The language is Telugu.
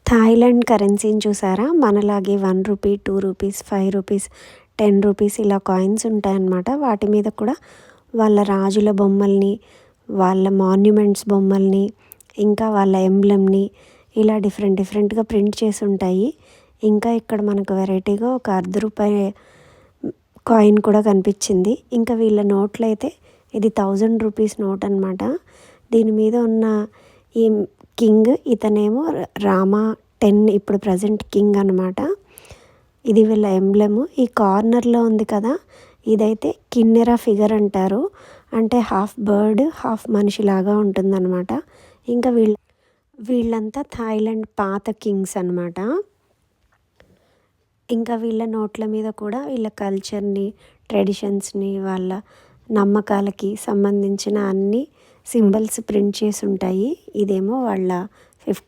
థాయిలాండ్ కరెన్సీని చూసారా? మనలాగే 1 రూపీ, 2 రూపీస్, 5 రూపీస్, 10 రూపీస్ ఇలా కాయిన్స్ ఉంటాయన్నమాట. వాటి మీద కూడా వాళ్ళ రాజుల బొమ్మల్ని, వాళ్ళ మాన్యుమెంట్స్ బొమ్మల్ని, ఇంకా వాళ్ళ ఎంబ్లెమ్‌ని ఇలా డిఫరెంట్‌గా ప్రింట్ చేసి ఉంటాయి. ఇంకా ఇక్కడ మనకు వెరైటీగా ఒక రూ. 1 కాయిన్ కూడా కనిపించింది. ఇంకా వీళ్ళ నోట్లయితే ఇది 1000 రూపీస్ నోట్ అనమాట. దీని మీద ఉన్న ఈ కింగ్ ఇతనేమో రామా 10 ఇప్పుడు ప్రజెంట్ కింగ్ అనమాట. ఇది వీళ్ళ ఎంబ్లెమ్. ఈ కార్నర్లో ఉంది కదా, ఇదైతే కిన్నెర ఫిగర్ అంటారు. అంటే హాఫ్ బర్డ్ హాఫ్ మనిషిలాగా ఉంటుందన్నమాట. ఇంకా వీళ్ళంతా థాయిలాండ్ పాత కింగ్స్ అనమాట. ఇంకా వీళ్ళ నోట్ల మీద కూడా వీళ్ళ కల్చర్ని, ట్రెడిషన్స్ని, వాళ్ళ నమ్మకాలకి సంబంధించిన అన్ని సింబల్స్ ప్రింట్ చేసి ఉంటాయి. ఇదేమో వాళ్ళ 50